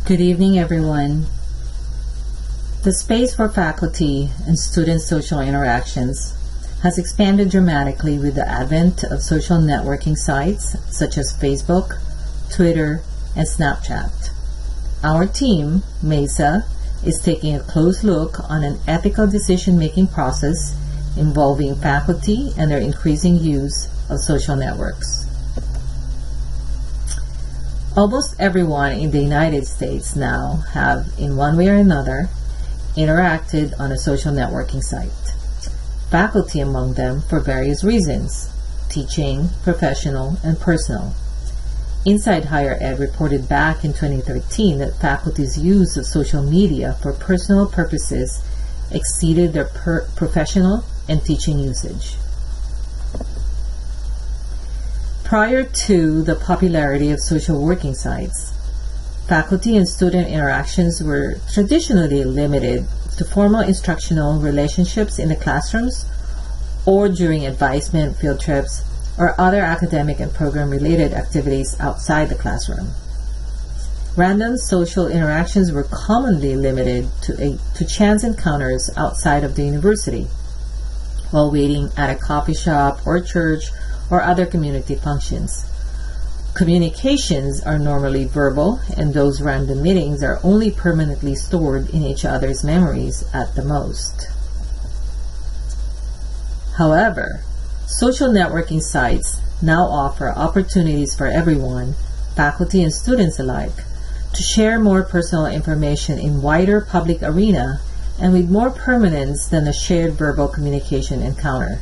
Good evening, everyone. The space for faculty and student social interactions has expanded dramatically with the advent of social networking sites such as Facebook, Twitter, and Snapchat. Our team, MESA, is taking a close look on an ethical decision-making process involving faculty and their increasing use of social networks. Almost everyone in the United States now have, in one way or another, interacted on a social networking site. Faculty among them for various reasons: teaching, professional, and personal. Inside Higher Ed reported back in 2013 that faculty's use of social media for personal purposes exceeded their professional and teaching usage. Prior to the popularity of social working sites, faculty and student interactions were traditionally limited to formal instructional relationships in the classrooms or during advisement, field trips, or other academic and program-related activities outside the classroom. Random social interactions were commonly limited to chance encounters outside of the university, while waiting at a coffee shop or church or other community functions. Communications are normally verbal, and those random meetings are only permanently stored in each other's memories at the most. However, social networking sites now offer opportunities for everyone, faculty and students alike, to share more personal information in wider public arena and with more permanence than a shared verbal communication encounter.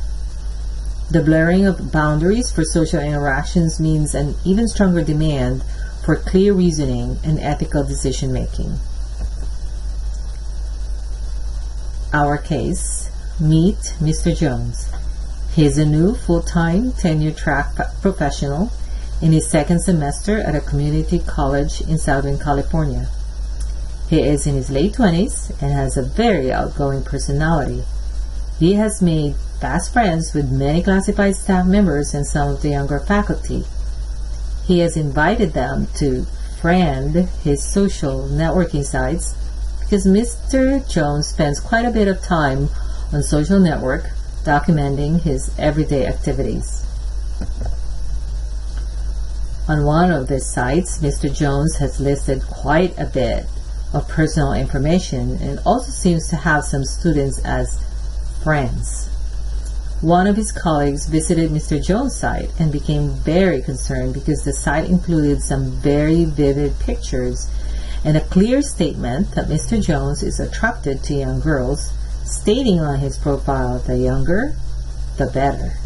The blurring of boundaries for social interactions means an even stronger demand for clear reasoning and ethical decision-making. Our case: meet Mr. Jones. He is a new full-time tenure-track professional in his second semester at a community college in Southern California. He is in his late 20s and has a very outgoing personality. He has made fast friends with many classified staff members and some of the younger faculty. He has invited them to friend his social networking sites because Mr. Jones spends quite a bit of time on social network documenting his everyday activities. On one of these sites, Mr. Jones has listed quite a bit of personal information and also seems to have some students as friends. One of his colleagues visited Mr. Jones' site and became very concerned because the site included some very vivid pictures and a clear statement that Mr. Jones is attracted to young girls, stating on his profile, "The younger, the better."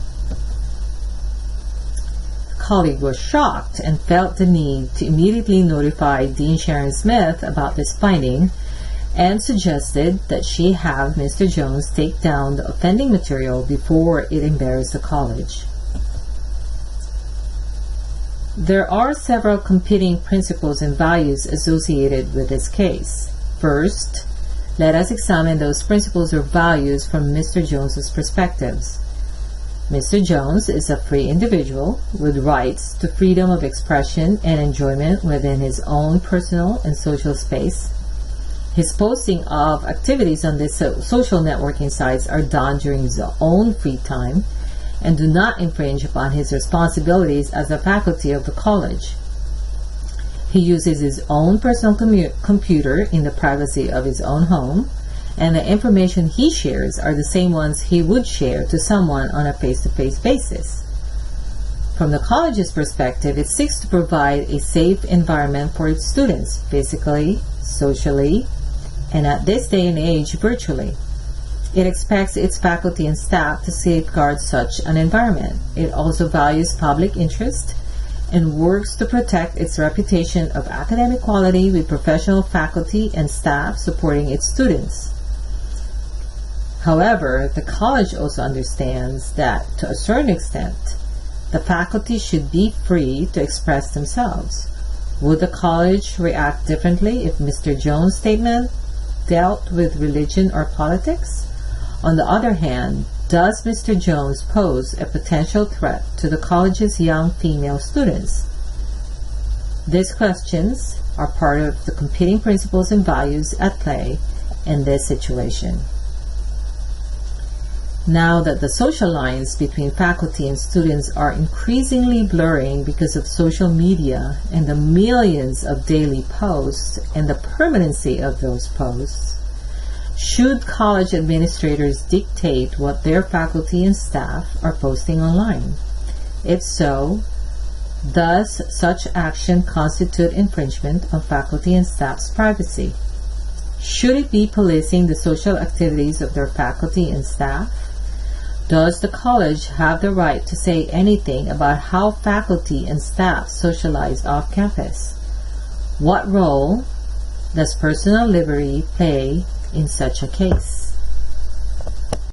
The colleague was shocked and felt the need to immediately notify Dean Sharon Smith about this finding and suggested that she have Mr. Jones take down the offending material before it embarrassed the college. There are several competing principles and values associated with this case. First, let us examine those principles or values from Mr. Jones's perspectives. Mr. Jones is a free individual with rights to freedom of expression and enjoyment within his own personal and social space. His posting of activities on these social networking sites are done during his own free time and do not infringe upon his responsibilities as a faculty of the college. He uses his own personal computer in the privacy of his own home, and the information he shares are the same ones he would share to someone on a face-to-face basis. From the college's perspective, it seeks to provide a safe environment for its students, physically, socially, and at this day and age, virtually. It expects its faculty and staff to safeguard such an environment. It also values public interest and works to protect its reputation of academic quality with professional faculty and staff supporting its students. However, the college also understands that, to a certain extent, the faculty should be free to express themselves. Would the college react differently if Mr. Jones' statement dealt with religion or politics? On the other hand, does Mr. Jones pose a potential threat to the college's young female students? These questions are part of the competing principles and values at play in this situation. Now that the social lines between faculty and students are increasingly blurring because of social media and the millions of daily posts and the permanency of those posts, should college administrators dictate what their faculty and staff are posting online? If so, does such action constitute infringement of faculty and staff's privacy? Should it be policing the social activities of their faculty and staff? Does the college have the right to say anything about how faculty and staff socialize off campus? What role does personal liberty play in such a case?